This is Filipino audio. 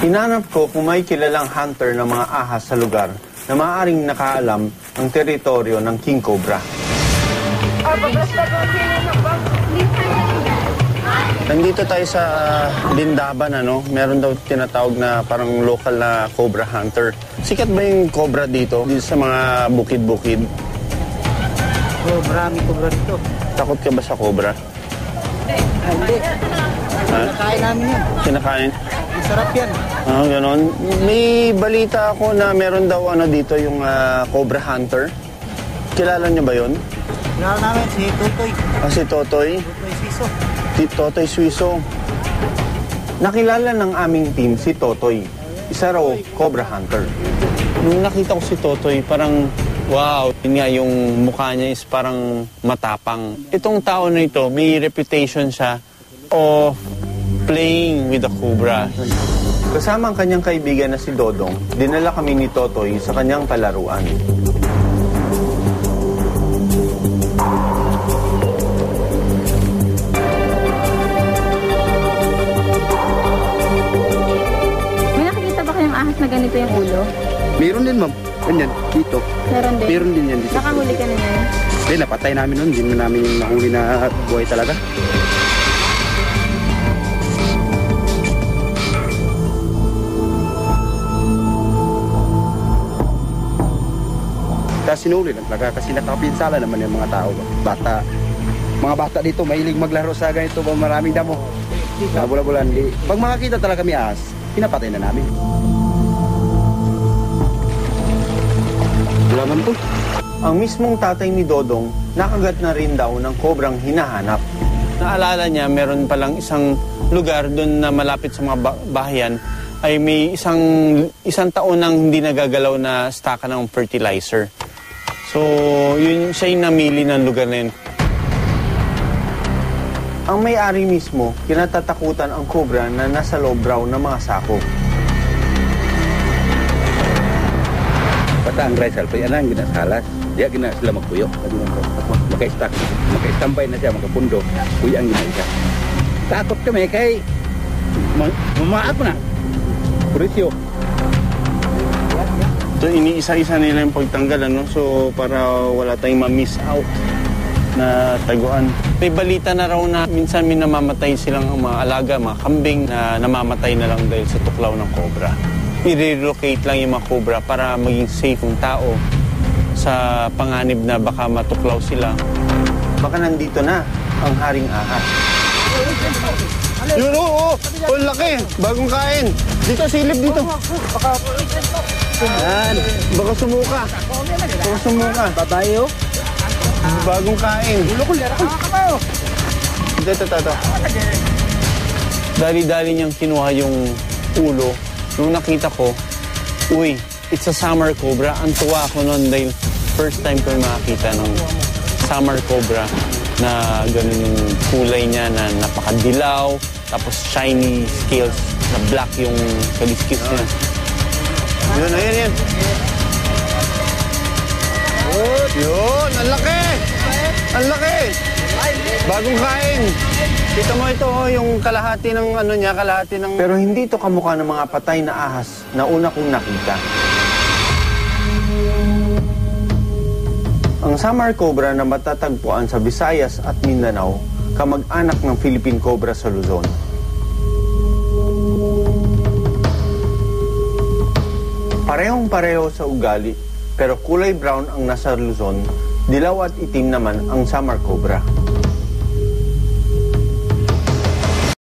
Hinanap ko kung may kilalang hunter ng mga ahas sa lugar na maaaring nakaalam ng teritoryo ng king cobra. Nandito tayo sa Lindaban, ano? Meron daw tinatawag na parang local na cobra hunter. Sikat ba yung cobra dito sa mga bukid-bukid? Oh, marami cobra dito. Takot ka ba sa cobra? Hindi. Kinakain namin yan. Kinakain? Masarap yan. Ah, ganon. May balita ako na meron daw ano dito yung cobra hunter. Kilala niyo ba yun? Kilala namin si Totoy. Ah, si Totoy? Totoy Siso. Si Totoy Suiso. Nakilala ng aming team si Totoy. Isa raw cobra hunter. Nung nakita ko si Totoy, parang wow, yun nga yung mukha niya is parang matapang. Itong tao na ito, may reputation siya of playing with the cobra. Kasama ang kanyang kaibigan na si Dodong, dinala kami ni Totoy sa kanyang palaruan. May nakikita ba kayong ahas na ganito yung ulo? Meron din, ma'am. Ganyan, dito. Meron din? Meron din yan dito. Nakahuli ka na yan? Hindi, napatay namin nun. Hindi namin nahuli na buhay talaga. Kasi sinuli lang talaga kasi nakapinsala naman yung mga tao. Mga bata dito, mahilig maglaro sa ganito, maraming damo. Bula-bulan. Pag makakita talaga kami ahas, pinapatay na namin. Wala man to. Ang mismong tatay ni Dodong, nakagat na rin daw ng kobrang hinahanap. Naalala niya, meron palang isang lugar doon na malapit sa mga bahayan ay may isang taon nang hindi nagagalaw na staka ng fertilizer. So, yun siya yung namili ng lugar na yun. Ang may-ari mismo, kinatatakutan ang cobra na nasa loob raw ng mga sako. Basta ang Rizal, kaya ang ginasalas. Dia gina sila magpuyo. Makaistambay na siya, makapundo. Kuya ang ginasa. Takot kami kay mamaat mo na. Purisyo. So, iniisa-isa nila yung pagtanggal, ano? So, para wala tayong ma-miss out na taguan. May balita na raw na minsan may namamatay silang mga alaga, mga kambing na namamatay na lang dahil sa tuklaw ng cobra. I-relocate lang yung mga cobra para maging safe ang tao sa panganib na baka matuklaw sila. Baka nandito na ang haring ahas. Yun, oo! Oh, laki! Bagong kain! Dito, silip dito! Yan! Baka sumuka! Baka sumuka! Babayo. Bagong kain! Ito. Dali-dali niyang kinuha yung ulo. Nung nakita ko, uy, it's a summer cobra. Ang tuwa ako noon dahil first time ko makakita ng summer cobra na ganun yung kulay niya na napakadilaw, tapos shiny scales na black yung kaliskis niya. Yun, ayan. Yun, ang laki! Ang laki! Bagong kain! Kita mo ito, yung kalahati ng ano niya, kalahati ng... Pero hindi ito kamukha ng mga patay na ahas na una kong nakita. Ang summer cobra na matatagpuan sa Visayas at Mindanao, kamag-anak ng Philippine cobra sa Luzon. Parehong-pareho sa ugali, pero kulay brown ang nasa Luzon, dilaw at itim naman ang summer cobra.